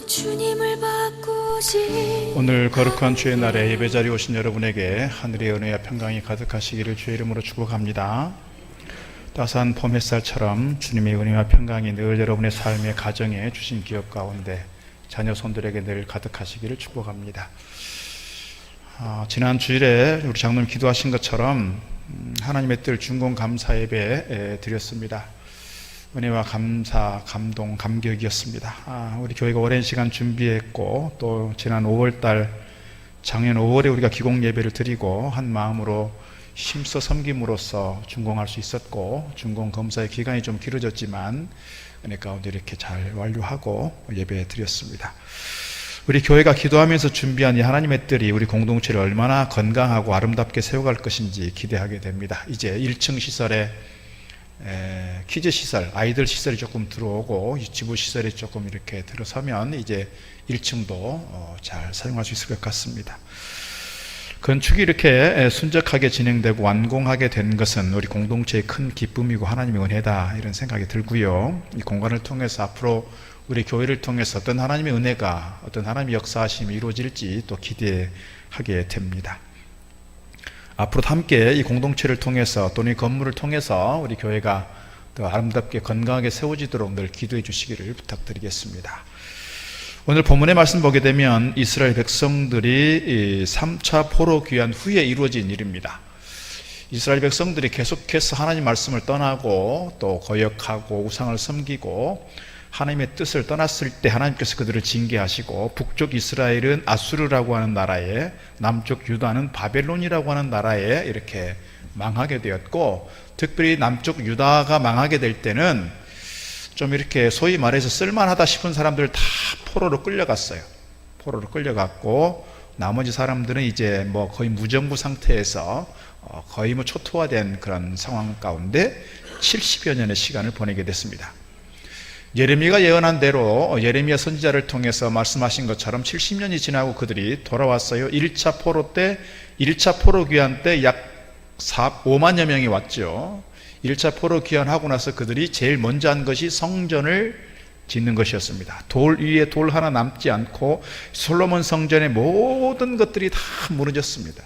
주님을 바꾸지. 오늘 거룩한 주의 날에 예배자리에 오신 여러분에게 하늘의 은혜와 평강이 가득하시기를 주의 이름으로 축복합니다. 따스한 봄 햇살처럼 주님의 은혜와 평강이 늘 여러분의 삶의 가정에 주신 기업 가운데 자녀 손들에게 늘 가득하시기를 축복합니다. 지난 주일에 우리 장로님 기도하신 것처럼 하나님의 뜻 준공 감사 예배 드렸습니다. 은혜와 감사, 감동, 감격이었습니다. 우리 교회가 오랜 시간 준비했고 또 지난 5월달 작년 5월에 우리가 기공 예배를 드리고 한 마음으로 힘써 섬김으로써 준공할 수 있었고, 준공 검사의 기간이 좀 길어졌지만 은혜 가운데 이렇게 잘 완료하고 예배 드렸습니다. 우리 교회가 기도하면서 준비한 이 하나님의 뜰이 우리 공동체를 얼마나 건강하고 아름답게 세워갈 것인지 기대하게 됩니다. 이제 1층 시설에 키즈 시설, 아이들 시설이 조금 들어오고 유치부 시설이 조금 이렇게 들어서면 이제 1층도 잘 사용할 수 있을 것 같습니다. 건축이 이렇게 순적하게 진행되고 완공하게 된 것은 우리 공동체의 큰 기쁨이고 하나님의 은혜다, 이런 생각이 들고요. 이 공간을 통해서 앞으로 우리 교회를 통해서 어떤 하나님의 은혜가, 어떤 하나님의 역사하심이 이루어질지 또 기대하게 됩니다. 앞으로도 함께 이 공동체를 통해서 또는 이 건물을 통해서 우리 교회가 더 아름답게 건강하게 세워지도록 늘 기도해 주시기를 부탁드리겠습니다. 오늘 본문의 말씀 보게 되면 이스라엘 백성들이 3차 포로 귀환 후에 이루어진 일입니다. 이스라엘 백성들이 계속해서 하나님 말씀을 떠나고 또 거역하고 우상을 섬기고 하나님의 뜻을 떠났을 때 하나님께서 그들을 징계하시고, 북쪽 이스라엘은 아수르라고 하는 나라에, 남쪽 유다는 바벨론이라고 하는 나라에 이렇게 망하게 되었고, 특별히 남쪽 유다가 망하게 될 때는 좀 이렇게 소위 말해서 쓸만하다 싶은 사람들 다 포로로 끌려갔어요. 포로로 끌려갔고, 나머지 사람들은 이제 뭐 거의 무정부 상태에서 거의 뭐 초토화된 그런 상황 가운데 70여 년의 시간을 보내게 됐습니다. 예레미야가 예언한 대로 예레미야 선지자를 통해서 말씀하신 것처럼 70년이 지나고 그들이 돌아왔어요. 1차 포로 때, 1차 포로 귀환 때 약 5만여 명이 왔죠. 1차 포로 귀환하고 나서 그들이 제일 먼저 한 것이 성전을 짓는 것이었습니다. 돌 위에 돌 하나 남지 않고 솔로몬 성전의 모든 것들이 다 무너졌습니다.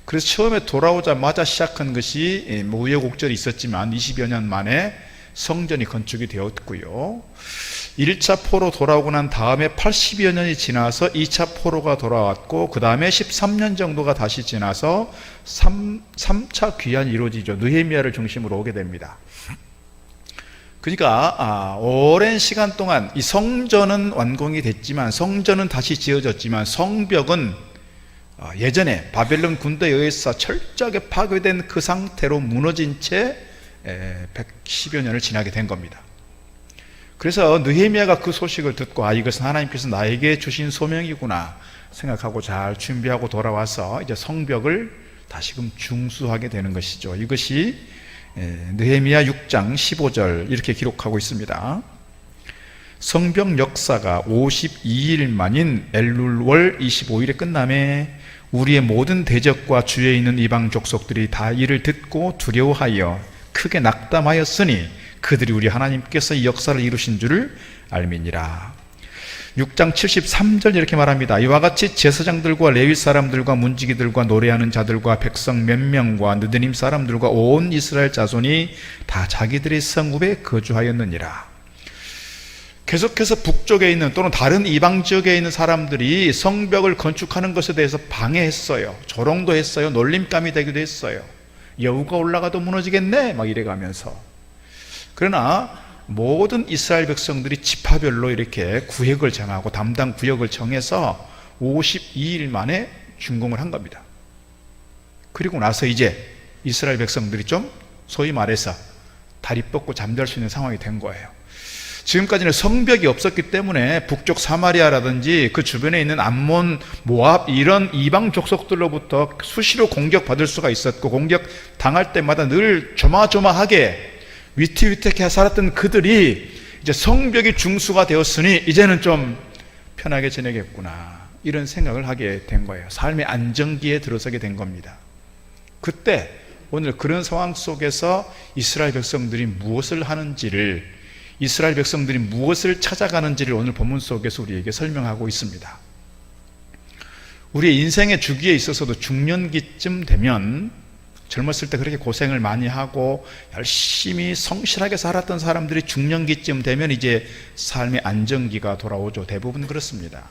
그래서 처음에 돌아오자마자 시작한 것이 우여곡절이 있었지만 20여 년 만에 성전이 건축이 되었고요. 1차 포로 돌아오고 난 다음에 80여 년이 지나서 2차 포로가 돌아왔고, 그 다음에 13년 정도가 다시 지나서 3차 귀환이 이루어지죠. 느헤미야를 중심으로 오게 됩니다. 그러니까 오랜 시간 동안 이 성전은 완공이 됐지만, 성전은 다시 지어졌지만 성벽은 예전에 바벨론 군대에 의해서 철저하게 파괴된 그 상태로 무너진 채 110여 년을 지나게 된 겁니다. 그래서 느헤미야가 그 소식을 듣고 이것은 하나님께서 나에게 주신 소명이구나 생각하고 잘 준비하고 돌아와서 이제 성벽을 다시금 중수하게 되는 것이죠. 이것이 느헤미야 6장 15절 이렇게 기록하고 있습니다. 성벽 역사가 52일 만인 엘룰월 25일에 끝남에 우리의 모든 대적과 주위에 있는 이방 족속들이 다 이를 듣고 두려워하여 크게 낙담하였으니 그들이 우리 하나님께서 이 역사를 이루신 줄을 알미니라. 6장 73절 이렇게 말합니다. 이와 같이 제사장들과 레위 사람들과 문지기들과 노래하는 자들과 백성 몇 명과 느드님 사람들과 온 이스라엘 자손이 다 자기들의 성읍에 거주하였느니라. 계속해서 북쪽에 있는 또는 다른 이방 지역에 있는 사람들이 성벽을 건축하는 것에 대해서 방해했어요. 조롱도 했어요. 놀림감이 되기도 했어요. 여우가 올라가도 무너지겠네 막 이래가면서. 그러나 모든 이스라엘 백성들이 지파별로 이렇게 구역을 정하고 담당 구역을 정해서 52일 만에 준공을 한 겁니다. 그리고 나서 이제 이스라엘 백성들이 좀 소위 말해서 다리 뻗고 잠잘 수 있는 상황이 된 거예요. 지금까지는 성벽이 없었기 때문에 북쪽 사마리아라든지 그 주변에 있는 암몬, 모압 이런 이방 족속들로부터 수시로 공격받을 수가 있었고, 공격 당할 때마다 늘 조마조마하게 위태위태하게 살았던 그들이 이제 성벽이 중수가 되었으니 이제는 좀 편하게 지내겠구나, 이런 생각을 하게 된 거예요. 삶의 안정기에 들어서게 된 겁니다. 그때 오늘 그런 상황 속에서 이스라엘 백성들이 무엇을 하는지를 이스라엘 백성들이 무엇을 찾아가는지를 오늘 본문 속에서 우리에게 설명하고 있습니다. 우리의 인생의 주기에 있어서도 중년기쯤 되면 젊었을 때 그렇게 고생을 많이 하고 열심히 성실하게 살았던 사람들이 중년기쯤 되면 이제 삶의 안정기가 돌아오죠. 대부분 그렇습니다.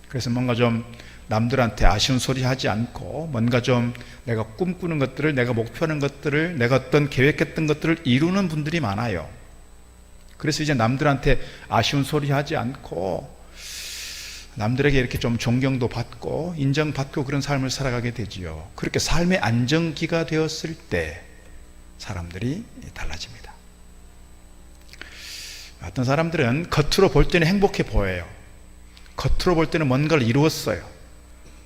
그래서 뭔가 좀 남들한테 아쉬운 소리 하지 않고 뭔가 좀 내가 꿈꾸는 것들을, 내가 목표하는 것들을, 내가 어떤 계획했던 것들을 이루는 분들이 많아요. 그래서 이제 남들한테 아쉬운 소리 하지 않고 남들에게 이렇게 좀 존경도 받고 인정받고 그런 삶을 살아가게 되지요. 그렇게 삶의 안정기가 되었을 때 사람들이 달라집니다. 어떤 사람들은 겉으로 볼 때는 행복해 보여요. 겉으로 볼 때는 뭔가를 이루었어요.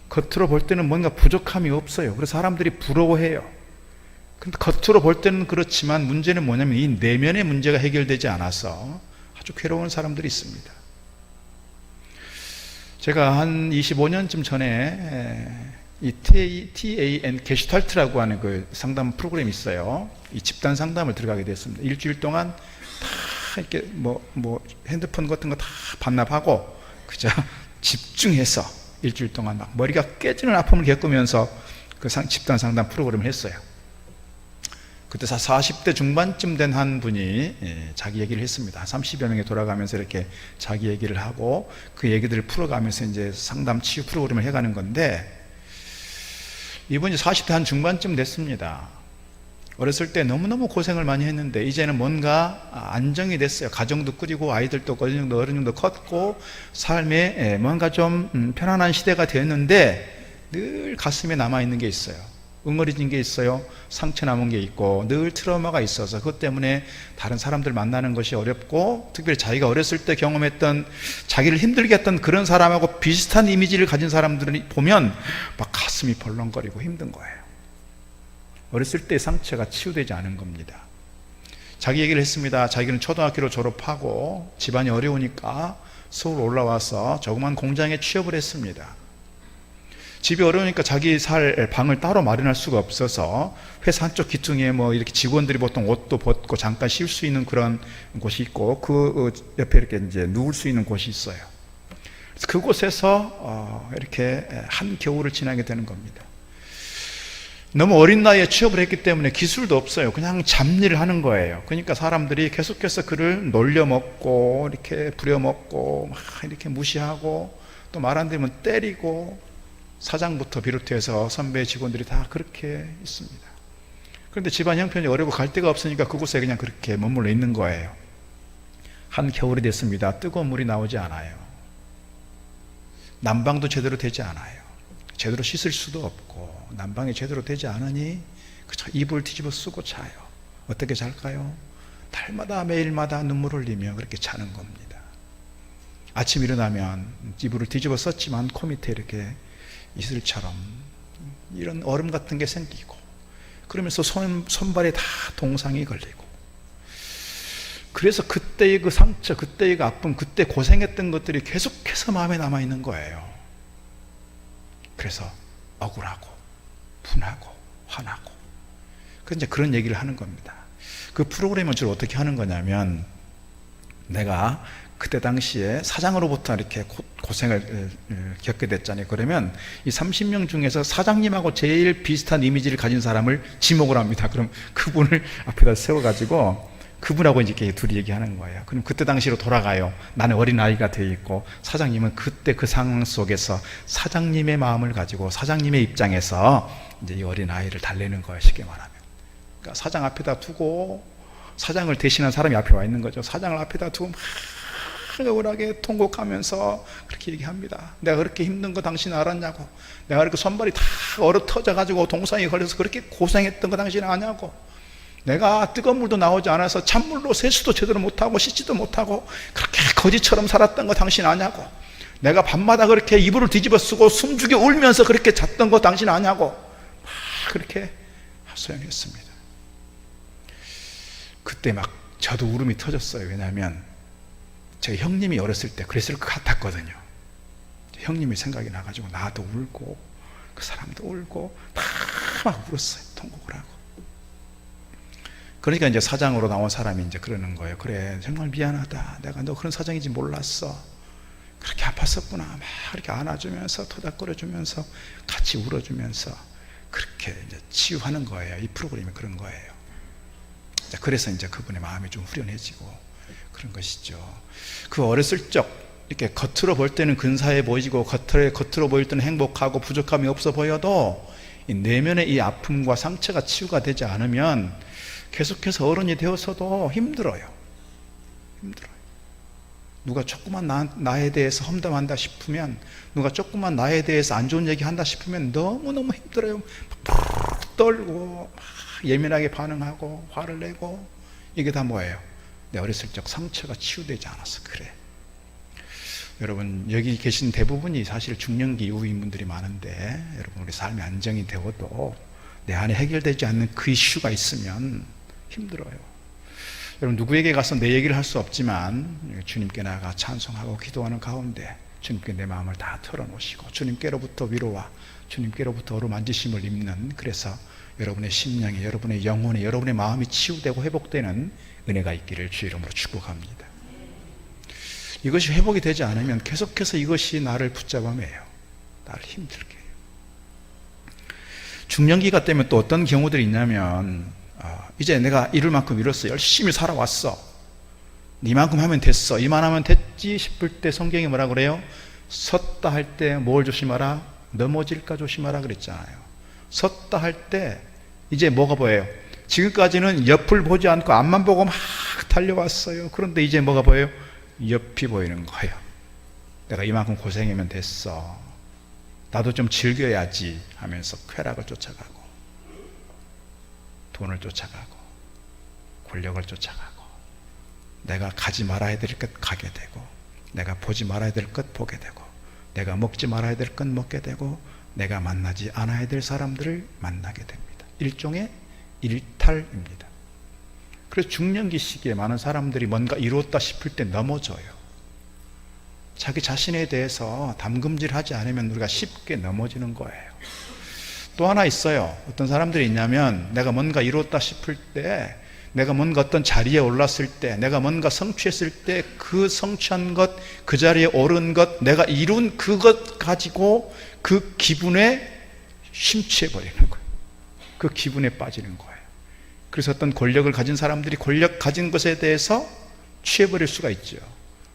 겉으로 볼 때는 뭔가 부족함이 없어요. 그래서 사람들이 부러워해요. 근데 겉으로 볼 때는 그렇지만 문제는 뭐냐면 이 내면의 문제가 해결되지 않아서 아주 괴로운 사람들이 있습니다. 제가 한 25년쯤 전에 이 TAN 게슈탈트라고 하는 그 상담 프로그램이 있어요. 이 집단 상담을 들어가게 됐습니다. 일주일 동안 다 이렇게 뭐 핸드폰 같은 거 다 반납하고 그저 집중해서 일주일 동안 막 머리가 깨지는 아픔을 겪으면서 그 집단 상담 프로그램을 했어요. 그때 40대 중반쯤 된 한 분이 자기 얘기를 했습니다. 30여 명이 돌아가면서 이렇게 자기 얘기를 하고 그 얘기들을 풀어가면서 이제 상담 치유 프로그램을 해가는 건데, 이분이 40대 한 중반쯤 됐습니다. 어렸을 때 너무너무 고생을 많이 했는데 이제는 뭔가 안정이 됐어요. 가정도 꾸리고 아이들도 어느 정도 컸고 삶에 뭔가 좀 편안한 시대가 되었는데 늘 가슴에 남아있는 게 있어요. 응어리진 게 있어요. 상처 남은 게 있고 늘 트라우마가 있어서 그것 때문에 다른 사람들 만나는 것이 어렵고, 특별히 자기가 어렸을 때 경험했던 자기를 힘들게 했던 그런 사람하고 비슷한 이미지를 가진 사람들이 보면 막 가슴이 벌렁거리고 힘든 거예요. 어렸을 때의 상처가 치유되지 않은 겁니다. 자기 얘기를 했습니다. 자기는 초등학교를 졸업하고 집안이 어려우니까 서울 올라와서 조그만 공장에 취업을 했습니다. 집이 어려우니까 자기 살 방을 따로 마련할 수가 없어서 회사 한쪽 기둥에 뭐 이렇게 직원들이 보통 옷도 벗고 잠깐 쉴 수 있는 그런 곳이 있고 그 옆에 이렇게 이제 누울 수 있는 곳이 있어요. 그래서 그곳에서 이렇게 한 겨울을 지나게 되는 겁니다. 너무 어린 나이에 취업을 했기 때문에 기술도 없어요. 그냥 잡일을 하는 거예요. 그러니까 사람들이 계속해서 그를 놀려먹고 이렇게 부려먹고 막 이렇게 무시하고 또 말 안 되면 때리고, 사장부터 비롯해서 선배 직원들이 다 그렇게 있습니다. 그런데 집안 형편이 어렵고 갈 데가 없으니까 그곳에 그냥 그렇게 머물러 있는 거예요. 한 겨울이 됐습니다. 뜨거운 물이 나오지 않아요. 난방도 제대로 되지 않아요. 제대로 씻을 수도 없고 난방이 제대로 되지 않으니 그저 이불 뒤집어 쓰고 자요. 어떻게 잘까요? 달마다 매일마다 눈물 흘리며 그렇게 자는 겁니다. 아침 일어나면 이불을 뒤집어 썼지만 코 밑에 이렇게 이슬처럼 이런 얼음 같은 게 생기고, 그러면서 손발에 다 동상이 걸리고, 그래서 그때의 그 상처, 그때의 그 아픔, 그때 고생했던 것들이 계속해서 마음에 남아있는 거예요. 그래서 억울하고 분하고 화나고, 이제 그런 얘기를 하는 겁니다. 그 프로그램은 주로 어떻게 하는 거냐면, 내가 그때 당시에 사장으로부터 이렇게 고생을 겪게 됐잖아요. 그러면 이 30명 중에서 사장님하고 제일 비슷한 이미지를 가진 사람을 지목을 합니다. 그럼 그분을 앞에다 세워가지고 그분하고 이제 둘이 얘기하는 거예요. 그럼 그때 당시로 돌아가요. 나는 어린아이가 되어 있고 사장님은 그때 그 상황 속에서 사장님의 마음을 가지고 사장님의 입장에서 이제 이 어린아이를 달래는 거예요. 쉽게 말하면. 그러니까 사장 앞에다 두고 사장을 대신한 사람이 앞에 와 있는 거죠. 사장을 앞에다 두고 막 억울하게 통곡하면서 그렇게 얘기합니다. 내가 그렇게 힘든 거 당신 알았냐고. 내가 그렇게 손발이 다 얼어 터져가지고 동상에 걸려서 그렇게 고생했던 거 당신 아냐고. 내가 뜨거운 물도 나오지 않아서 찬물로 세수도 제대로 못하고 씻지도 못하고 그렇게 거지처럼 살았던 거 당신 아냐고. 내가 밤마다 그렇게 이불을 뒤집어 쓰고 숨죽여 울면서 그렇게 잤던 거 당신 아냐고. 막 그렇게 하소연했습니다. 그때 막 저도 울음이 터졌어요. 왜냐하면 제 형님이 어렸을 때 그랬을 것 같았거든요. 형님이 생각이 나가지고 나도 울고 그 사람도 울고 다 막 울었어요. 통곡을 하고. 그러니까 이제 사장으로 나온 사람이 이제 그러는 거예요. 그래, 정말 미안하다. 내가 너 그런 사정인지 몰랐어. 그렇게 아팠었구나. 막 이렇게 안아주면서 토닥거려주면서 같이 울어주면서 그렇게 이제 치유하는 거예요. 이 프로그램이 그런 거예요. 그래서 이제 그분의 마음이 좀 후련해지고 그런 것이죠. 그 어렸을 적 이렇게 겉으로 볼 때는 근사해 보이고 겉으로 보일 때는 행복하고 부족함이 없어 보여도 이 내면의 이 아픔과 상처가 치유가 되지 않으면 계속해서 어른이 되어서도 힘들어요. 누가 조금만 나에 대해서 험담한다 싶으면, 누가 조금만 나에 대해서 안 좋은 얘기 한다 싶으면 너무너무 힘들어요. 막 떨고 막 예민하게 반응하고 화를 내고. 이게 다 뭐예요? 내 어렸을 적 상처가 치유되지 않아서 그래. 여러분, 여기 계신 대부분이 사실 중년기 이후인 분들이 많은데, 여러분, 우리 삶이 안정이 되어도 내 안에 해결되지 않는 그 이슈가 있으면 힘들어요. 여러분, 누구에게 가서 내 얘기를 할 수 없지만 주님께 나아가 찬송하고 기도하는 가운데 주님께 내 마음을 다 털어놓으시고 주님께로부터 위로와 주님께로부터 어루만지심을 입는, 그래서 여러분의 심령이, 여러분의 영혼이, 여러분의 마음이 치유되고 회복되는 은혜가 있기를 주의 이름으로 축복합니다. 이것이 회복이 되지 않으면 계속해서 이것이 나를 붙잡아 매요. 나를 힘들게 해요. 중년기가 되면 또 어떤 경우들이 있냐면, 이제 내가 이룰 만큼 이뤘어. 열심히 살아왔어. 이만큼 하면 됐어. 이만하면 됐지 싶을 때 성경이 뭐라 그래요? 섰다 할 때 뭘 조심하라? 넘어질까 조심하라 그랬잖아요. 섰다 할 때 이제 뭐가 보여요? 지금까지는 옆을 보지 않고 앞만 보고 막 달려왔어요. 그런데 이제 뭐가 보여요? 옆이 보이는 거예요. 내가 이만큼 고생하면 됐어. 나도 좀 즐겨야지 하면서 쾌락을 쫓아가고, 돈을 쫓아가고, 권력을 쫓아가고, 내가 가지 말아야 될 것 가게 되고, 내가 보지 말아야 될 것 보게 되고, 내가 먹지 말아야 될 것 먹게 되고, 내가 만나지 않아야 될 사람들을 만나게 됩니다. 일종의 일탈입니다. 그래서 중년기 시기에 많은 사람들이 뭔가 이루었다 싶을 때 넘어져요. 자기 자신에 대해서 담금질하지 않으면 우리가 쉽게 넘어지는 거예요. 또 하나 있어요. 어떤 사람들이 있냐면, 내가 뭔가 이루었다 싶을 때, 내가 뭔가 어떤 자리에 올랐을 때, 내가 뭔가 성취했을 때, 그 성취한 것, 그 자리에 오른 것, 내가 이룬 그것 가지고 그 기분에 심취해버리는 거예요. 그 기분에 빠지는 거예요. 그래서 어떤 권력을 가진 사람들이 권력 가진 것에 대해서 취해버릴 수가 있죠.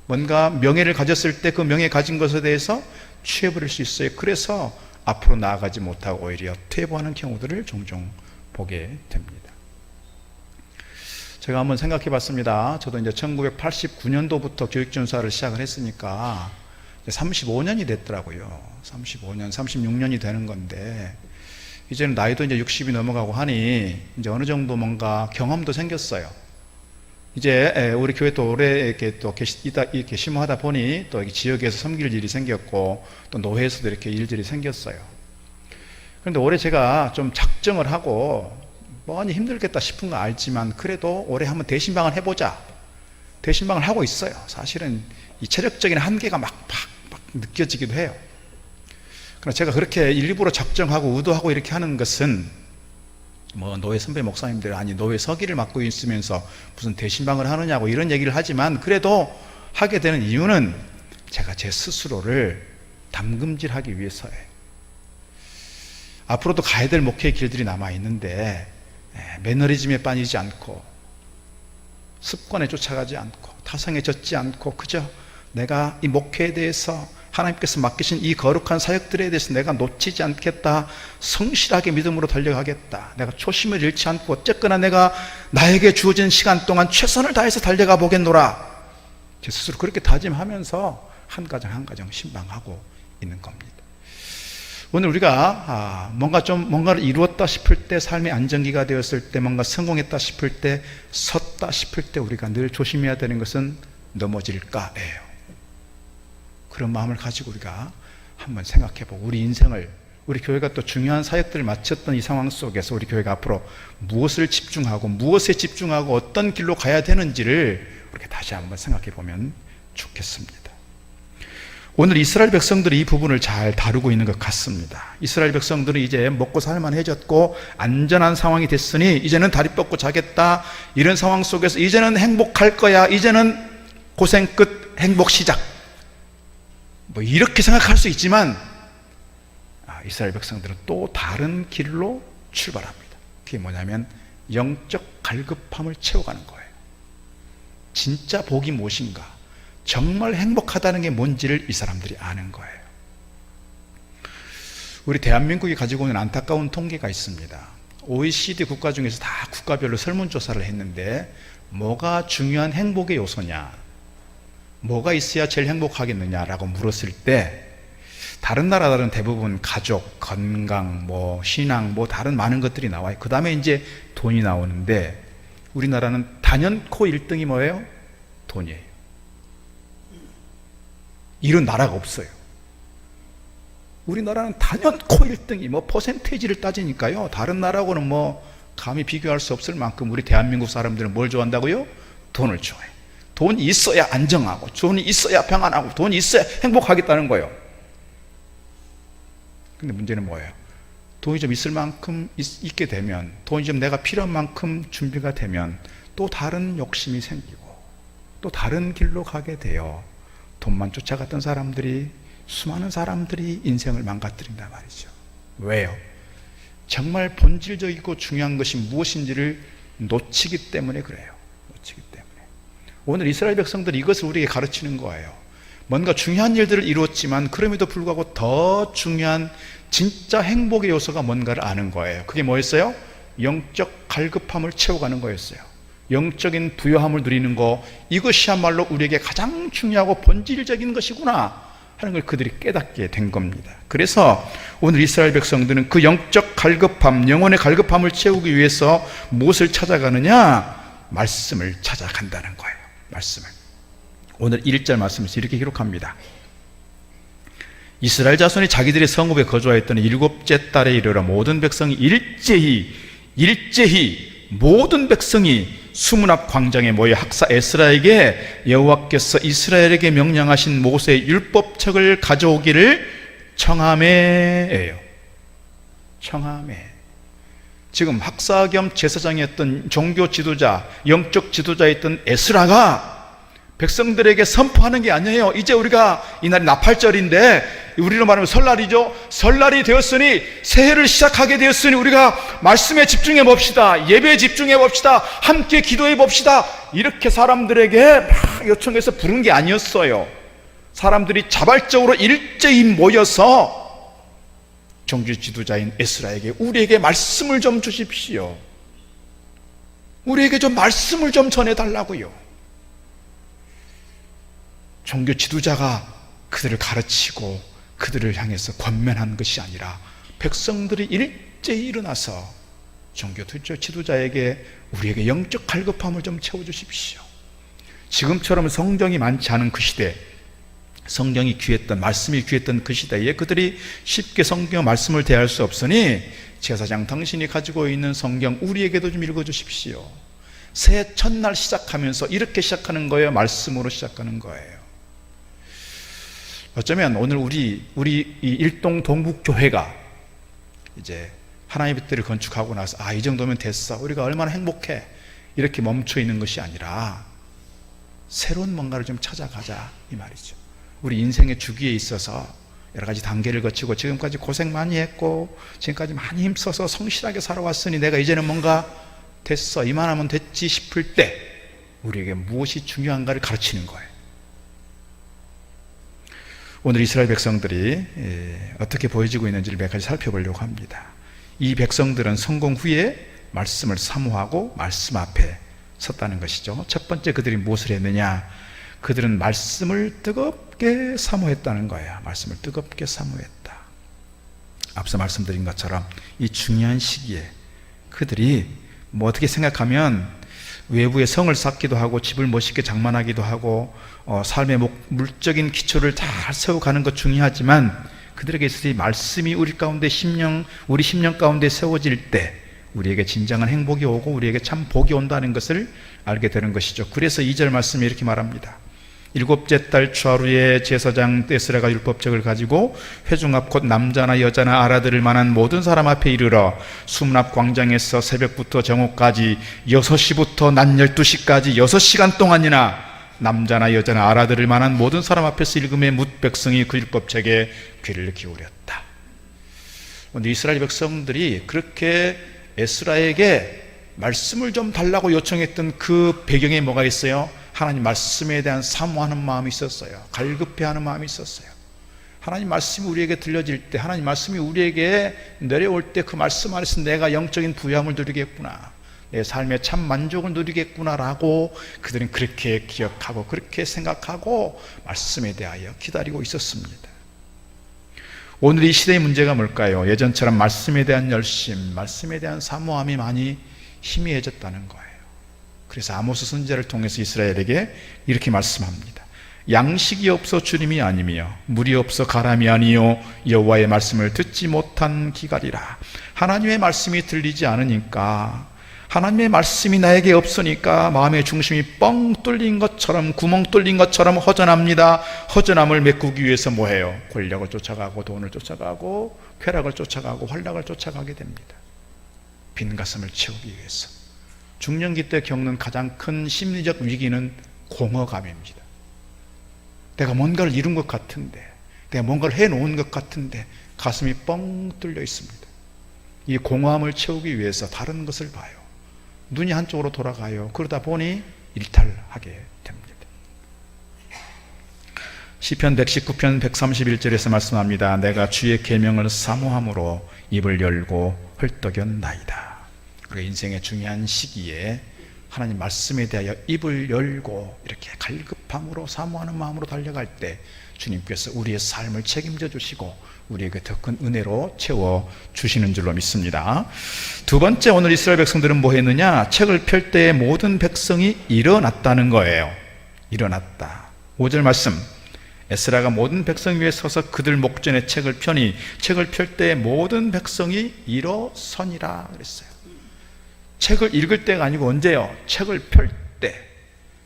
뭔가 명예를 가졌을 때 그 명예 가진 것에 대해서 취해버릴 수 있어요. 그래서 앞으로 나아가지 못하고 오히려 퇴보하는 경우들을 종종 보게 됩니다. 제가 한번 생각해 봤습니다. 저도 이제 1989년도부터 교육전사를 시작을 했으니까 35년이 됐더라고요. 35년, 36년이 되는 건데, 이제는 나이도 이제 60이 넘어가고 하니 이제 어느 정도 뭔가 경험도 생겼어요. 이제 우리 교회 또 오래 이렇게 또 이렇게 심호하다 보니 또 지역에서 섬길 일이 생겼고, 또 노회에서도 이렇게 일들이 생겼어요. 그런데 올해 제가 좀 작정을 하고, 많이 힘들겠다 싶은 거 알지만 그래도 올해 한번 대신방을 해보자. 대신방을 하고 있어요. 사실은 이 체력적인 한계가 막 느껴지기도 해요. 그러나 제가 그렇게 일부러 작정하고 의도하고 이렇게 하는 것은, 뭐 노회 선배 목사님들, 아니 노회 서기를 맡고 있으면서 무슨 대신방을 하느냐고 이런 얘기를 하지만, 그래도 하게 되는 이유는 제가 제 스스로를 담금질하기 위해서예요. 앞으로도 가야 될 목회의 길들이 남아 있는데, 매너리즘에 빠지지 않고, 습관에 쫓아가지 않고, 타성에 젖지 않고, 그저 내가 이 목회에 대해서, 하나님께서 맡기신 이 거룩한 사역들에 대해서 내가 놓치지 않겠다, 성실하게 믿음으로 달려가겠다, 내가 초심을 잃지 않고 어쨌거나 내가 나에게 주어진 시간 동안 최선을 다해서 달려가 보겠노라, 제 스스로 그렇게 다짐하면서 한 가정 한 가정 신방하고 있는 겁니다. 오늘 우리가 뭔가를 이루었다 싶을 때, 삶의 안정기가 되었을 때, 뭔가 성공했다 싶을 때, 섰다 싶을 때 우리가 늘 조심해야 되는 것은 넘어질까예요. 그런 마음을 가지고 우리가 한번 생각해보고, 우리 인생을, 우리 교회가 또 중요한 사역들을 마쳤던 이 상황 속에서 우리 교회가 앞으로 무엇을 집중하고, 무엇에 집중하고, 어떤 길로 가야 되는지를 우리가 다시 한번 생각해보면 좋겠습니다. 오늘 이스라엘 백성들이 이 부분을 잘 다루고 있는 것 같습니다. 이스라엘 백성들은 이제 먹고 살만해졌고 안전한 상황이 됐으니 이제는 다리 뻗고 자겠다, 이런 상황 속에서 이제는 행복할 거야, 이제는 고생 끝 행복 시작, 뭐 이렇게 생각할 수 있지만 이스라엘 백성들은 또 다른 길로 출발합니다. 그게 뭐냐면 영적 갈급함을 채워가는 거예요. 진짜 복이 무엇인가, 정말 행복하다는 게 뭔지를 이 사람들이 아는 거예요. 우리 대한민국이 가지고 있는 안타까운 통계가 있습니다. OECD 국가 중에서 다 국가별로 설문조사를 했는데 뭐가 중요한 행복의 요소냐, 뭐가 있어야 제일 행복하겠느냐라고 물었을 때 다른 나라들은 대부분 가족, 건강, 뭐 신앙, 뭐 다른 많은 것들이 나와요. 그 다음에 이제 돈이 나오는데 우리나라는 단연코 1등이 뭐예요? 돈이에요. 이런 나라가 없어요. 우리나라는 단연코 1등이 뭐 퍼센테이지를 따지니까요, 다른 나라하고는 뭐 감히 비교할 수 없을 만큼 우리 대한민국 사람들은 뭘 좋아한다고요? 돈을 좋아해. 돈이 있어야 안정하고, 돈이 있어야 평안하고, 돈이 있어야 행복하겠다는 거예요. 근데 문제는 뭐예요? 돈이 좀 있을 만큼 있게 되면, 돈이 좀 내가 필요한 만큼 준비가 되면 또 다른 욕심이 생기고 또 다른 길로 가게 돼요. 돈만 쫓아갔던 사람들이, 수많은 사람들이 인생을 망가뜨린단 말이죠. 왜요? 정말 본질적이고 중요한 것이 무엇인지를 놓치기 때문에 그래요. 놓치기 때문에. 오늘 이스라엘 백성들이 이것을 우리에게 가르치는 거예요. 뭔가 중요한 일들을 이루었지만 그럼에도 불구하고 더 중요한 진짜 행복의 요소가 뭔가를 아는 거예요. 그게 뭐였어요? 영적 갈급함을 채워가는 거였어요. 영적인 부요함을 누리는 거, 이것이야말로 우리에게 가장 중요하고 본질적인 것이구나 하는 걸 그들이 깨닫게 된 겁니다. 그래서 오늘 이스라엘 백성들은 그 영적 갈급함, 영혼의 갈급함을 채우기 위해서 무엇을 찾아가느냐? 말씀을 찾아간다는 거예요. 말씀을. 오늘 1절 말씀에서 이렇게 기록합니다. 이스라엘 자손이 자기들의 성읍에 거주하였더니 7째 달에 이르러 모든 백성이 일제히 모든 백성이 수문 앞 광장에 모여 학사 에스라에게 여호와께서 이스라엘에게 명령하신 모세의 율법책을 가져오기를 청하매예요. 청하매. 지금 학사 겸 제사장이었던 종교 지도자, 영적 지도자였던 에스라가 백성들에게 선포하는 게 아니에요. 이제 우리가 이날이 나팔절인데, 우리로 말하면 설날이죠. 설날이 되었으니, 새해를 시작하게 되었으니 우리가 말씀에 집중해 봅시다, 예배에 집중해 봅시다, 함께 기도해 봅시다, 이렇게 사람들에게 막 요청해서 부른 게 아니었어요. 사람들이 자발적으로 일제히 모여서 종교 지도자인 에스라에게 우리에게 말씀을 좀 주십시오, 우리에게 좀 말씀을 좀 전해달라고요. 종교 지도자가 그들을 가르치고 그들을 향해서 권면한 것이 아니라 백성들이 일제히 일어나서 종교 지도자에게 우리에게 영적 갈급함을 좀 채워주십시오. 지금처럼 성경이 많지 않은 그 시대, 성경이 귀했던, 말씀이 귀했던 그 시대에 그들이 쉽게 성경 말씀을 대할 수 없으니 제사장 당신이 가지고 있는 성경 우리에게도 좀 읽어주십시오. 새해 첫날 시작하면서 이렇게 시작하는 거예요. 말씀으로 시작하는 거예요. 어쩌면 오늘 우리 이 일동 동북교회가 이제 하나님의 뜻을 건축하고 나서 이 정도면 됐어, 우리가 얼마나 행복해, 이렇게 멈춰 있는 것이 아니라 새로운 뭔가를 좀 찾아가자 이 말이죠. 우리 인생의 주기에 있어서 여러 가지 단계를 거치고 지금까지 고생 많이 했고 지금까지 많이 힘써서 성실하게 살아왔으니 내가 이제는 뭔가 됐어, 이만하면 됐지 싶을 때 우리에게 무엇이 중요한가를 가르치는 거예요. 오늘 이스라엘 백성들이 어떻게 보여지고 있는지를 몇 가지 살펴보려고 합니다. 이 백성들은 성공 후에 말씀을 사모하고 말씀 앞에 섰다는 것이죠. 첫 번째 그들이 무엇을 했느냐? 그들은 말씀을 뜨겁게 사모했다는 거예요. 말씀을 뜨겁게 사모했다. 앞서 말씀드린 것처럼 이 중요한 시기에 그들이 뭐 어떻게 생각하면 외부에 성을 쌓기도 하고 집을 멋있게 장만하기도 하고 삶의 물적인 기초를 잘 세워가는 것 중요하지만 그들에게 있어서 이 말씀이 우리 가운데 우리 심령 가운데 세워질 때 우리에게 진정한 행복이 오고 우리에게 참 복이 온다는 것을 알게 되는 것이죠. 그래서 2절 말씀에 이렇게 말합니다. 일곱째 달 추하루에 제사장 에스라가 율법책을 가지고 회중 앞 곧 남자나 여자나 알아들을 만한 모든 사람 앞에 이르러 수문 앞 광장에서 새벽부터 정오까지 6시부터 낮 12시까지 6시간 동안이나 남자나 여자나 알아들을 만한 모든 사람 앞에서 읽음에 뭇 백성이 그 율법책에 귀를 기울였다. 오늘 이스라엘 백성들이 그렇게 에스라에게 말씀을 좀 달라고 요청했던 그 배경에 뭐가 있어요? 하나님 말씀에 대한 사모하는 마음이 있었어요. 갈급해하는 마음이 있었어요. 하나님 말씀이 우리에게 들려질 때, 하나님 말씀이 우리에게 내려올 때 그 말씀 안에서 내가 영적인 부유함을 누리겠구나, 내 삶의 참 만족을 누리겠구나라고 그들은 그렇게 기억하고 그렇게 생각하고 말씀에 대하여 기다리고 있었습니다. 오늘 이 시대의 문제가 뭘까요? 예전처럼 말씀에 대한 열심, 말씀에 대한 사모함이 많이 희미해졌다는 거예요. 그래서 아모스 선지자를 통해서 이스라엘에게 이렇게 말씀합니다. 양식이 없어 주림이 아니며 물이 없어 가람이 아니요 여호와의 말씀을 듣지 못한 기갈이라. 하나님의 말씀이 들리지 않으니까, 하나님의 말씀이 나에게 없으니까 마음의 중심이 뻥 뚫린 것처럼, 구멍 뚫린 것처럼 허전합니다. 허전함을 메꾸기 위해서 뭐해요? 권력을 쫓아가고 돈을 쫓아가고 쾌락을 쫓아가고 활락을 쫓아가게 됩니다. 빈 가슴을 채우기 위해서. 중년기 때 겪는 가장 큰 심리적 위기는 공허감입니다. 내가 뭔가를 이룬 것 같은데, 내가 뭔가를 해놓은 것 같은데 가슴이 뻥 뚫려 있습니다. 이 공허함을 채우기 위해서 다른 것을 봐요. 눈이 한쪽으로 돌아가요. 그러다 보니 일탈하게 됩니다. 시편 119편 131절에서 말씀합니다. 내가 주의 계명을 사모함으로 입을 열고 헐떡였나이다. 우리가 인생의 중요한 시기에 하나님 말씀에 대하여 입을 열고 이렇게 갈급함으로 사모하는 마음으로 달려갈 때 주님께서 우리의 삶을 책임져 주시고 우리에게 더 큰 은혜로 채워 주시는 줄로 믿습니다. 두 번째, 오늘 이스라엘 백성들은 뭐 했느냐? 책을 펼 때에 모든 백성이 일어났다는 거예요. 일어났다. 5절 말씀, 에스라가 모든 백성 위에 서서 그들 목전에 책을 펴니 책을 펼 때에 모든 백성이 일어서니라 그랬어요. 책을 읽을 때가 아니고 언제요? 책을 펼 때.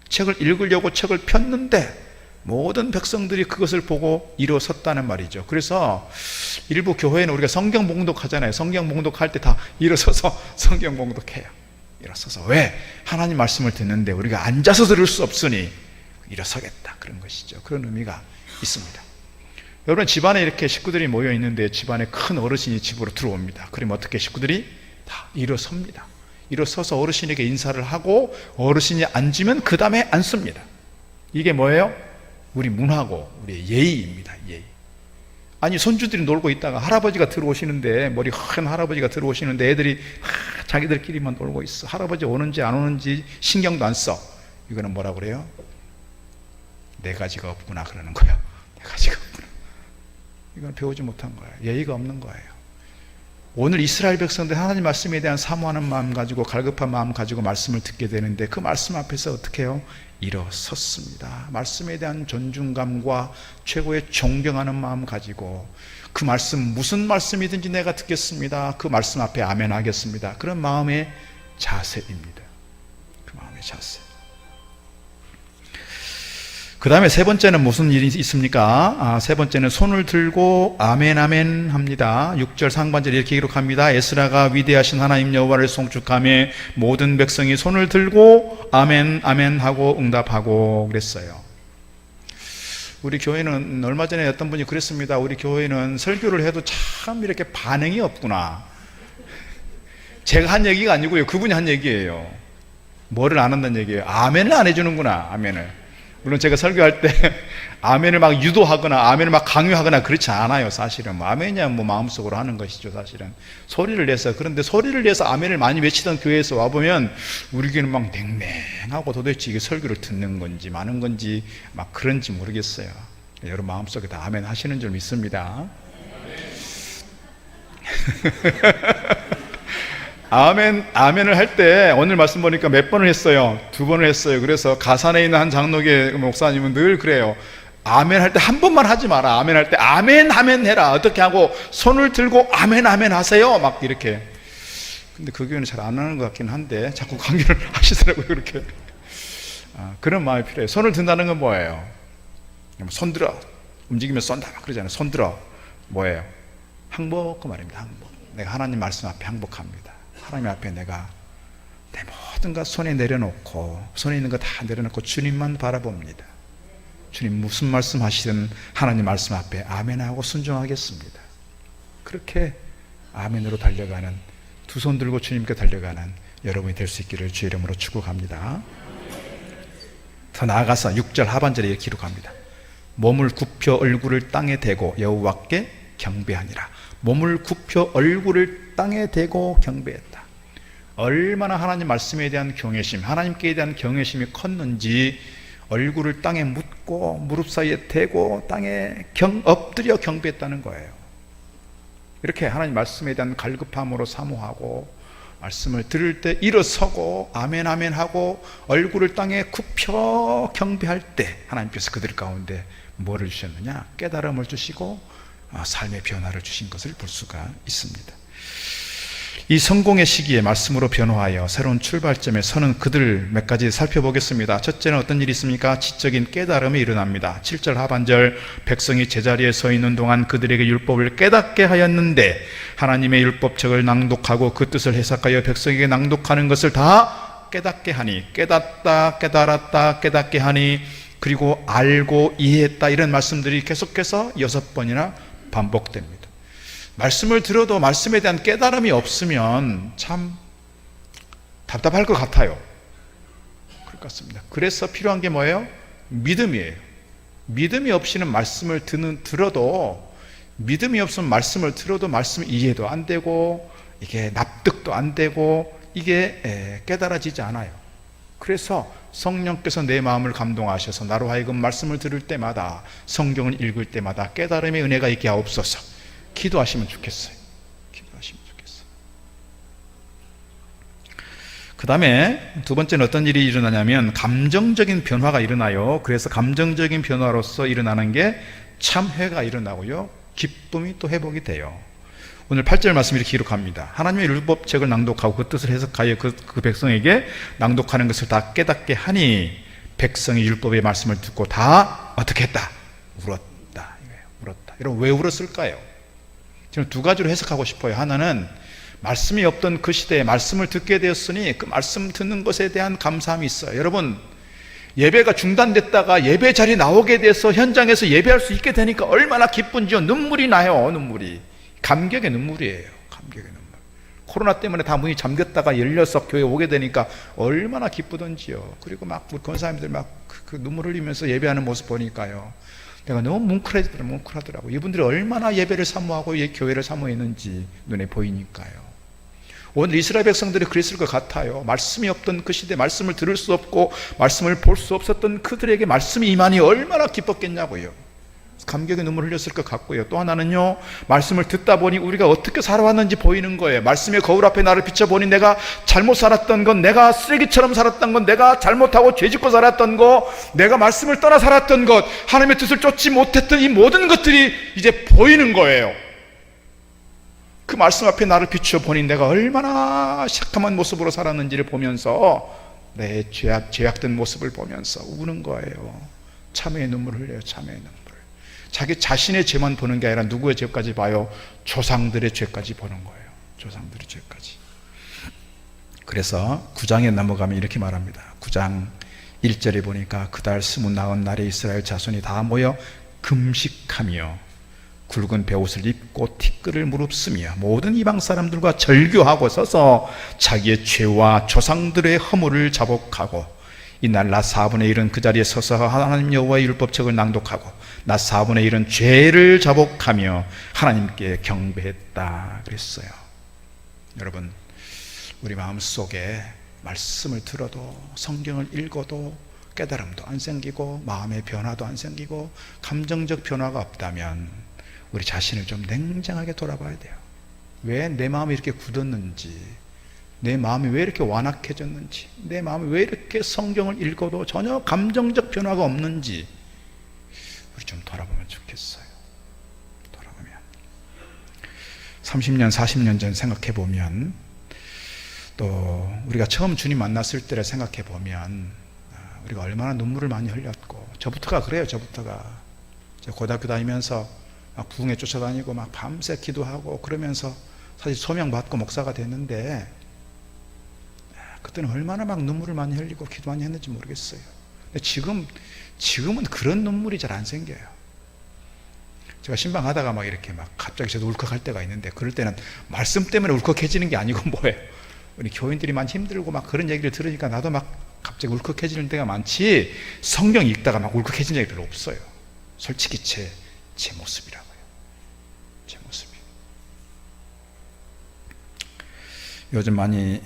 책을 읽으려고 책을 폈는데 모든 백성들이 그것을 보고 일어섰다는 말이죠. 그래서 일부 교회는 우리가 성경 봉독하잖아요. 성경 봉독할 때 다 일어서서 성경 봉독해요. 일어서서. 왜? 하나님 말씀을 듣는데 우리가 앉아서 들을 수 없으니 일어서겠다, 그런 것이죠. 그런 의미가 있습니다. 여러분, 집안에 이렇게 식구들이 모여 있는데 집안에 큰 어르신이 집으로 들어옵니다. 그러면 어떻게 식구들이 다 일어섭니다. 일어서서 어르신에게 인사를 하고 어르신이 앉으면 그 다음에 앉습니다. 이게 뭐예요? 우리 문화고 우리의 예의입니다. 예의. 아니, 손주들이 놀고 있다가 할아버지가 들어오시는데, 머리 큰 할아버지가 들어오시는데 애들이 자기들끼리만 놀고 있어. 할아버지 오는지 안 오는지 신경도 안 써. 이거는 뭐라 그래요? 내 가지가 없구나 그러는 거예요. 내 가지가 없구나. 이건 배우지 못한 거예요. 예의가 없는 거예요. 오늘 이스라엘 백성들 하나님 말씀에 대한 사모하는 마음 가지고, 갈급한 마음 가지고 말씀을 듣게 되는데 그 말씀 앞에서 어떻게 해요? 일어섰습니다. 말씀에 대한 존중감과 최고의 존경하는 마음 가지고 그 말씀, 무슨 말씀이든지 내가 듣겠습니다. 그 말씀 앞에 아멘 하겠습니다. 그런 마음의 자세입니다. 그 마음의 자세. 그 다음에 세 번째는 무슨 일이 있습니까? 세 번째는 손을 들고 아멘 아멘 합니다. 6절 상반절에 이렇게 기록합니다. 에스라가 위대하신 하나님 여호와를 송축하며 모든 백성이 손을 들고 아멘 아멘 하고 응답하고 그랬어요. 우리 교회는 얼마 전에 어떤 분이 그랬습니다. 우리 교회는 설교를 해도 참 이렇게 반응이 없구나. 제가 한 얘기가 아니고요, 그분이 한 얘기예요. 뭐를 안 한다는 얘기예요. 아멘을 안 해주는구나. 아멘을. 물론 제가 설교할 때 아멘을 막 유도하거나 아멘을 막 강요하거나 그렇지 않아요. 사실은 아멘이야 뭐 마음속으로 하는 것이죠. 사실은 소리를 내서. 그런데 소리를 내서 아멘을 많이 외치던 교회에서 와보면 우리 교회는 막 냉랭하고 도대체 이게 설교를 듣는 건지 마는 건지 막 그런지 모르겠어요. 여러분 마음속에 다 아멘 하시는 줄 믿습니다. 아멘을 할 때 오늘 말씀 보니까 몇 번을 했어요? 2번을 했어요. 그래서 가산에 있는 한 장로교 목사님은 늘 그래요. 아멘 할 때 한 번만 하지 마라. 아멘 할 때 아멘 아멘 해라. 어떻게 하고 손을 들고 아멘 아멘 하세요. 막 이렇게. 근데 그 교회는 잘 안 하는 것 같긴 한데 자꾸 강요를 하시더라고요. 그렇게. 그런 마음이 필요해요. 손을 든다는 건 뭐예요? 손 들어, 움직이면 쏜다 막 그러잖아요. 손 들어, 뭐예요? 항복 그 말입니다. 항복. 내가 하나님 말씀 앞에 항복합니다. 하나님 앞에 내가 내 모든 것 손에 내려놓고, 손에 있는 거 다 내려놓고 주님만 바라봅니다. 주님 무슨 말씀 하시든 하나님 말씀 앞에 아멘하고 순종하겠습니다. 그렇게 아멘으로 달려가는, 두 손 들고 주님께 달려가는 여러분이 될 수 있기를 주의 이름으로 축복합니다. 더 나아가서 6절 하반절에 이렇게 기록합니다. 몸을 굽혀 얼굴을 땅에 대고 여호와께 경배하니라. 몸을 굽혀 얼굴을 땅에 대고 경배했다. 얼마나 하나님 말씀에 대한 경외심, 하나님께 대한 경외심이 컸는지 얼굴을 땅에 묻고 무릎 사이에 대고 땅에 엎드려 경배했다는 거예요. 이렇게 하나님 말씀에 대한 갈급함으로 사모하고, 말씀을 들을 때 일어서고 아멘 아멘 하고 얼굴을 땅에 굽혀 경배할 때 하나님께서 그들 가운데 뭐를 주셨느냐? 깨달음을 주시고 삶의 변화를 주신 것을 볼 수가 있습니다. 이 성공의 시기에 말씀으로 변화하여 새로운 출발점에 서는 그들 몇 가지 살펴보겠습니다. 첫째는 어떤 일이 있습니까? 지적인 깨달음이 일어납니다. 7절 하반절, 백성이 제자리에 서 있는 동안 그들에게 율법을 깨닫게 하였는데, 하나님의 율법책을 낭독하고 그 뜻을 해석하여 백성에게 낭독하는 것을 다 깨닫게 하니, 깨닫다, 깨달았다, 깨닫게 하니, 그리고 알고 이해했다, 이런 말씀들이 계속해서 6번이나 반복됩니다. 말씀을 들어도 말씀에 대한 깨달음이 없으면 참 답답할 것 같아요. 그럴 것 같습니다. 그래서 필요한 게 뭐예요? 믿음이에요. 믿음이 없이는 말씀을 들어도, 믿음이 없으면 말씀을 들어도 말씀 이해도 안 되고, 이게 납득도 안 되고, 이게 깨달아지지 않아요. 그래서 성령께서 내 마음을 감동하셔서 나로 하여금 말씀을 들을 때마다, 성경을 읽을 때마다 깨달음의 은혜가 있게 하옵소서. 기도하시면 좋겠어요. 기도하시면 좋겠어요. 그 다음에 두 번째는 어떤 일이 일어나냐면 감정적인 변화가 일어나요. 그래서 감정적인 변화로서 일어나는 게 참회가 일어나고요, 기쁨이 또 회복이 돼요. 오늘 8절 말씀 이렇게 기록합니다. 하나님의 율법책을 낭독하고 그 뜻을 해석하여 그 백성에게 낭독하는 것을 다 깨닫게 하니, 백성이 율법의 말씀을 듣고 다 어떻게 했다? 울었다. 울었다. 여러분 왜 울었을까요? 저는 두 가지로 해석하고 싶어요. 하나는 말씀이 없던 그 시대에 말씀을 듣게 되었으니 그 말씀 듣는 것에 대한 감사함이 있어요. 여러분, 예배가 중단됐다가 예배 자리에 나오게 돼서 현장에서 예배할 수 있게 되니까 얼마나 기쁜지요. 눈물이 나요. 눈물이. 감격의 눈물이에요. 감격의 눈물. 코로나 때문에 다 문이 잠겼다가 열려서 교회에 오게 되니까 얼마나 기쁘던지요. 그리고 막 권사님들 막 그 눈물 흘리면서 예배하는 모습 보니까요, 내가 너무 뭉클하더라고. 이분들이 얼마나 예배를 사모하고 교회를 사모했는지 눈에 보이니까요. 오늘 이스라엘 백성들이 그랬을 것 같아요. 말씀이 없던 그 시대, 말씀을 들을 수 없고 말씀을 볼 수 없었던 그들에게 말씀이 임하니 얼마나 기뻤겠냐고요. 감격의 눈물 흘렸을 것 같고요. 또 하나는요, 말씀을 듣다 보니 우리가 어떻게 살아왔는지 보이는 거예요. 말씀의 거울 앞에 나를 비춰보니 내가 잘못 살았던 건, 내가 쓰레기처럼 살았던 건, 내가 잘못하고 죄짓고 살았던 거, 내가 말씀을 떠나 살았던 것, 하나님의 뜻을 쫓지 못했던 이 모든 것들이 이제 보이는 거예요. 그 말씀 앞에 나를 비춰보니 내가 얼마나 샤kam한 모습으로 살았는지를 보면서, 내 죄악된 모습을 보면서 우는 거예요. 참회의 눈물을 흘려요. 참회의 눈물. 자기 자신의 죄만 보는 게 아니라 누구의 죄까지 봐요? 조상들의 죄까지 보는 거예요. 조상들의 죄까지. 그래서 9장에 넘어가면 이렇게 말합니다. 9장 1절에 보니까 그달 29날에 이스라엘 자손이 다 모여 금식하며 굵은 베옷을 입고 티끌을 무릅쓰며 모든 이방 사람들과 절교하고 서서 자기의 죄와 조상들의 허물을 자복하고, 이날 낮 4분의 1은 그 자리에 서서 하나님 여호와의 율법책을 낭독하고 낮 4분의 1은 죄를 자복하며 하나님께 경배했다 그랬어요. 여러분, 우리 마음속에 말씀을 들어도, 성경을 읽어도 깨달음도 안 생기고 마음의 변화도 안 생기고 감정적 변화가 없다면 우리 자신을 좀 냉정하게 돌아봐야 돼요. 왜 내 마음이 이렇게 굳었는지, 내 마음이 왜 이렇게 완악해졌는지, 내 마음이 왜 이렇게 성경을 읽어도 전혀 감정적 변화가 없는지 우리 좀 돌아보면 좋겠어요. 돌아보면 30년 40년 전 생각해 보면, 또 우리가 처음 주님 만났을 때를 생각해 보면 우리가 얼마나 눈물을 많이 흘렸고, 저부터가 그래요. 저부터가 고등학교 다니면서 막 부흥회 쫓아다니고 막 밤새 기도하고 그러면서 사실 소명받고 목사가 됐는데, 그때는 얼마나 막 눈물을 많이 흘리고 기도 많이 했는지 모르겠어요. 근데 지금은 그런 눈물이 잘 안 생겨요. 제가 신방하다가 막 이렇게 막 갑자기 저도 울컥할 때가 있는데, 그럴 때는 말씀 때문에 울컥해지는 게 아니고 뭐예요, 우리 교인들이 많이 힘들고 막 그런 얘기를 들으니까 나도 막 갑자기 울컥해지는 때가 많지, 성경 읽다가 막 울컥해지는 적이 별로 없어요. 솔직히 제 모습이라고요. 제 모습이. 요즘 많이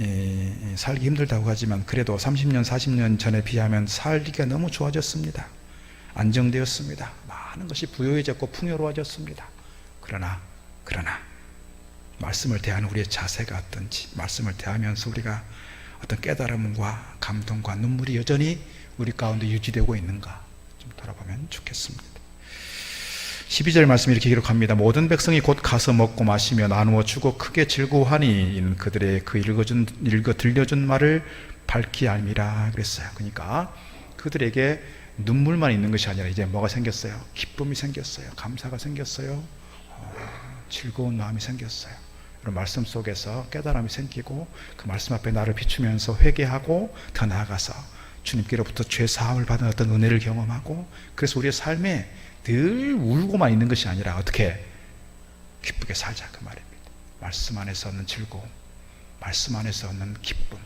살기 힘들다고 하지만 그래도 30년 40년 전에 비하면 살기가 너무 좋아졌습니다. 안정되었습니다. 많은 것이 부유해졌고 풍요로워졌습니다. 그러나 말씀을 대하는 우리의 자세가 어떤지, 말씀을 대하면서 우리가 어떤 깨달음과 감동과 눈물이 여전히 우리 가운데 유지되고 있는가 좀 돌아보면 좋겠습니다. 12절 말씀 이렇게 기록합니다. 모든 백성이 곧 가서 먹고 마시며 나누어 주고 크게 즐거워하니 이는 그들의 그 읽어 들려준 말을 밝히 알미라 그랬어요. 그러니까 그들에게 눈물만 있는 것이 아니라 이제 뭐가 생겼어요? 기쁨이 생겼어요. 감사가 생겼어요. 즐거운 마음이 생겼어요. 이런 말씀 속에서 깨달음이 생기고 그 말씀 앞에 나를 비추면서 회개하고 더 나아가서 주님께로부터 죄 사함을 받은 어떤 은혜를 경험하고, 그래서 우리의 삶에 늘 울고만 있는 것이 아니라 어떻게 기쁘게 살자 그 말입니다. 말씀 안에서 얻는 즐거움, 말씀 안에서 얻는 기쁨,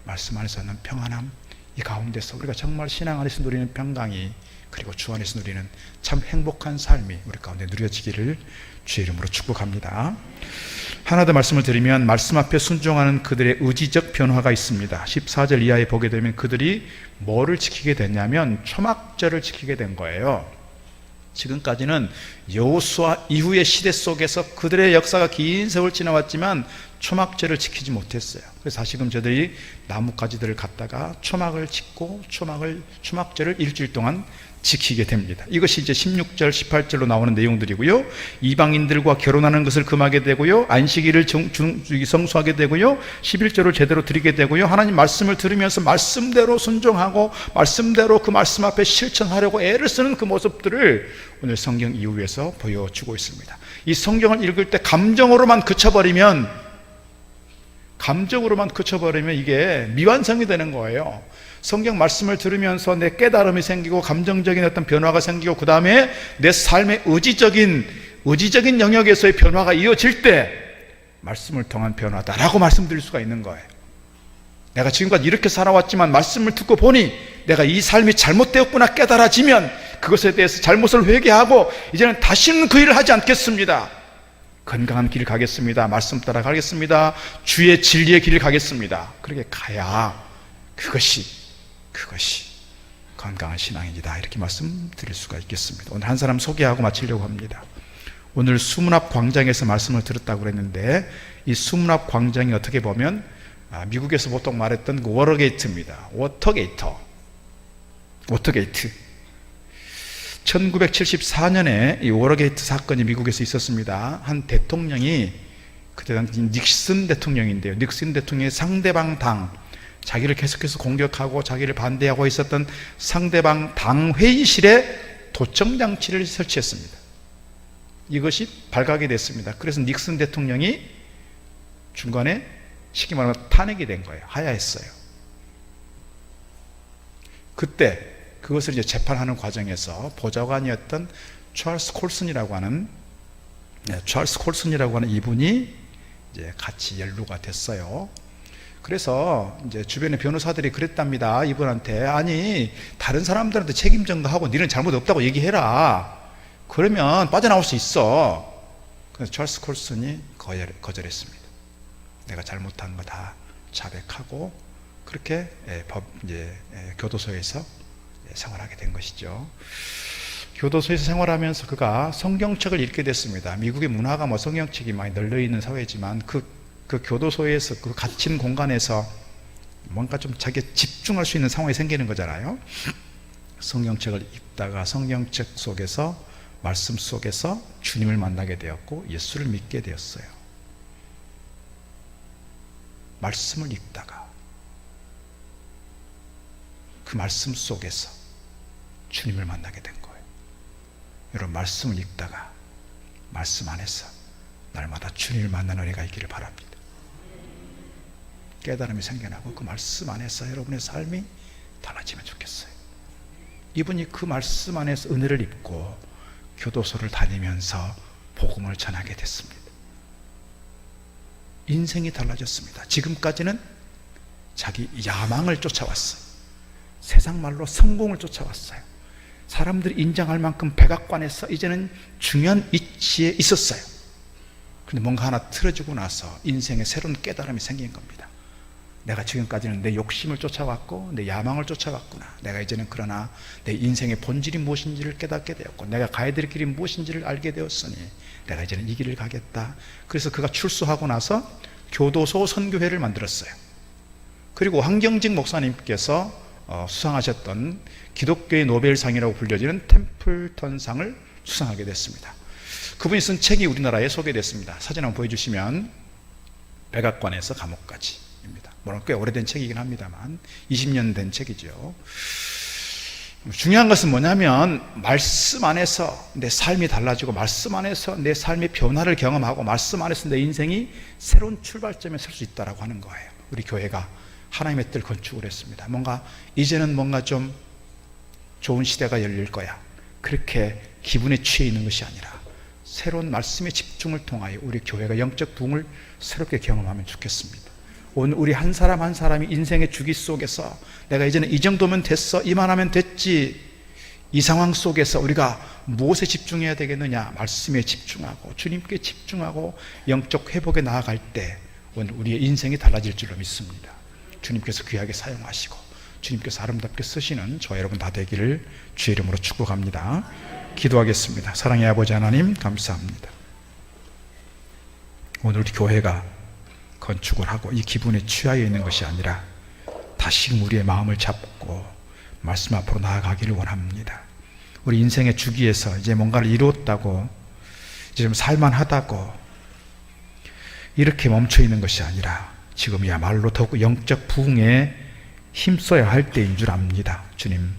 말씀 안에서 얻는 평안함, 이 가운데서 우리가 정말 신앙 안에서 누리는 평강이, 그리고 주 안에서 누리는 참 행복한 삶이 우리 가운데 누려지기를 주의 이름으로 축복합니다. 하나 더 말씀을 드리면, 말씀 앞에 순종하는 그들의 의지적 변화가 있습니다. 14절 이하에 보게 되면 그들이 뭐를 지키게 됐냐면 초막절을 지키게 된 거예요. 지금까지는 여호수아 이후의 시대 속에서 그들의 역사가 긴 세월 지나왔지만 초막절을 지키지 못했어요. 그래서 다시금 저들이 나뭇가지들을 갖다가 초막을 짓고 초막절을 일주일 동안 지키게 됩니다. 이것이 이제 16절 18절로 나오는 내용들이고요. 이방인들과 결혼하는 것을 금하게 되고요, 안식일을 성수하게 되고요, 11절을 제대로 드리게 되고요, 하나님 말씀을 들으면서 말씀대로 순종하고 말씀대로 그 말씀 앞에 실천하려고 애를 쓰는 그 모습들을 오늘 성경 이후에서 보여주고 있습니다. 이 성경을 읽을 때 감정으로만 그쳐버리면 이게 미완성이 되는 거예요. 성경 말씀을 들으면서 내 깨달음이 생기고 감정적인 어떤 변화가 생기고, 그 다음에 내 삶의 의지적인 영역에서의 변화가 이어질 때 말씀을 통한 변화다라고 말씀드릴 수가 있는 거예요. 내가 지금까지 이렇게 살아왔지만 말씀을 듣고 보니 내가 이 삶이 잘못되었구나 깨달아지면 그것에 대해서 잘못을 회개하고 이제는 다시는 그 일을 하지 않겠습니다. 건강한 길을 가겠습니다. 말씀 따라 가겠습니다. 주의 진리의 길을 가겠습니다. 그렇게 가야 그것이 건강한 신앙입니다. 이렇게 말씀드릴 수가 있겠습니다. 오늘 한 사람 소개하고 마치려고 합니다. 오늘 수문앞 광장에서 말씀을 들었다고 그랬는데, 이 수문앞 광장이 어떻게 보면 미국에서 보통 말했던 그 워터게이트입니다. 워터게이트. 1974년에 이 워터게이트 사건이 미국에서 있었습니다. 한 대통령이, 그때 당시 닉슨 대통령인데요, 닉슨 대통령의 상대방 당, 자기를 계속해서 공격하고 자기를 반대하고 있었던 상대방 당 회의실에 도청장치를 설치했습니다. 이것이 발각이 됐습니다. 그래서 닉슨 대통령이 중간에 쉽게 말하면 탄핵이 된 거예요. 하야했어요. 그때 그것을 이제 재판하는 과정에서 보좌관이었던 찰스 콜슨이라고 하는 이분이 이제 같이 연루가 됐어요. 그래서 이제 주변의 변호사들이 그랬답니다. 이분한테, 아니 다른 사람들한테 책임 전가하고 니는 잘못 없다고 얘기해라. 그러면 빠져나올 수 있어. 그래서 찰스 콜슨이 거절했습니다. 내가 잘못한 거 다 자백하고 그렇게 교도소에서 생활하게 된 것이죠. 교도소에서 생활하면서 그가 성경책을 읽게 됐습니다. 미국의 문화가 성경책이 많이 널려 있는 사회지만 그 교도소에서 그 갇힌 공간에서 뭔가 좀 자기가 집중할 수 있는 상황이 생기는 거잖아요. 성경책을 읽다가 성경책 속에서, 말씀 속에서 주님을 만나게 되었고 예수를 믿게 되었어요. 말씀을 읽다가 그 말씀 속에서 주님을 만나게 된 거예요. 여러분, 말씀을 읽다가 말씀 안에서 날마다 주님을 만나는 은혜가 있기를 바랍니다. 깨달음이 생겨나고 그 말씀 안에서 여러분의 삶이 달라지면 좋겠어요. 이분이 그 말씀 안에서 은혜를 입고 교도소를 다니면서 복음을 전하게 됐습니다. 인생이 달라졌습니다. 지금까지는 자기 야망을 쫓아왔어요. 세상 말로 성공을 쫓아왔어요. 사람들이 인정할 만큼 백악관에서 이제는 중요한 위치에 있었어요. 그런데 뭔가 하나 틀어지고 나서 인생에 새로운 깨달음이 생긴 겁니다. 내가 지금까지는 내 욕심을 쫓아왔고 내 야망을 쫓아왔구나. 내가 이제는 그러나 내 인생의 본질이 무엇인지를 깨닫게 되었고 내가 가야 될 길이 무엇인지를 알게 되었으니 내가 이제는 이 길을 가겠다. 그래서 그가 출소하고 나서 교도소 선교회를 만들었어요. 그리고 황경직 목사님께서 수상하셨던 기독교의 노벨상이라고 불려지는 템플턴상을 수상하게 됐습니다. 그분이 쓴 책이 우리나라에 소개됐습니다. 사진 한번 보여주시면 백악관에서 감옥까지입니다. 물론 꽤 오래된 책이긴 합니다만 20년 된 책이죠. 중요한 것은 뭐냐면 말씀 안에서 내 삶이 달라지고 말씀 안에서 내 삶의 변화를 경험하고 말씀 안에서 내 인생이 새로운 출발점에 설 수 있다고 하는 거예요. 우리 교회가 하나님의 뜻을 건축을 했습니다. 이제는 뭔가 좀 좋은 시대가 열릴 거야, 그렇게 기분에 취해 있는 것이 아니라 새로운 말씀의 집중을 통하여 우리 교회가 영적 부흥을 새롭게 경험하면 좋겠습니다. 오늘 우리 한 사람 한 사람이 인생의 주기 속에서 내가 이제는 이 정도면 됐어, 이만하면 됐지, 이 상황 속에서 우리가 무엇에 집중해야 되겠느냐? 말씀에 집중하고 주님께 집중하고 영적 회복에 나아갈 때 오늘 우리의 인생이 달라질 줄로 믿습니다. 주님께서 귀하게 사용하시고 주님께서 아름답게 쓰시는 저 여러분 다 되기를 주의 이름으로 축복합니다. 기도하겠습니다. 사랑의 아버지 하나님, 감사합니다. 오늘 우리 교회가 건축을 하고 이 기분에 취하여 있는 것이 아니라 다시금 우리의 마음을 잡고 말씀 앞으로 나아가기를 원합니다. 우리 인생의 주기에서 이제 뭔가를 이루었다고, 이제 좀 살만하다고 이렇게 멈춰 있는 것이 아니라 지금이야말로 더욱 영적 부흥에 힘써야 할 때인 줄 압니다. 주님,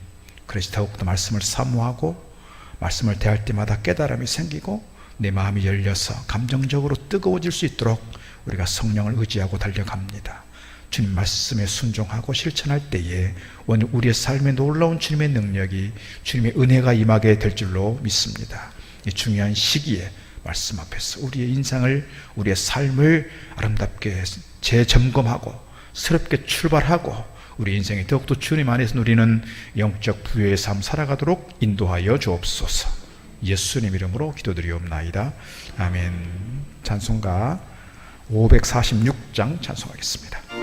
그래서 더욱더 말씀을 사모하고 말씀을 대할 때마다 깨달음이 생기고 내 마음이 열려서 감정적으로 뜨거워질 수 있도록 우리가 성령을 의지하고 달려갑니다. 주님 말씀에 순종하고 실천할 때에 오늘 우리의 삶에 놀라운 주님의 능력이, 주님의 은혜가 임하게 될 줄로 믿습니다. 이 중요한 시기에 말씀 앞에서 우리의 인생을, 우리의 삶을 아름답게 재점검하고 새롭게 출발하고 우리 인생에 더욱더 주님 안에서 누리는 영적 부유의 삶 살아가도록 인도하여 주옵소서. 예수님 이름으로 기도드리옵나이다. 아멘. 찬송가 546장 찬송하겠습니다.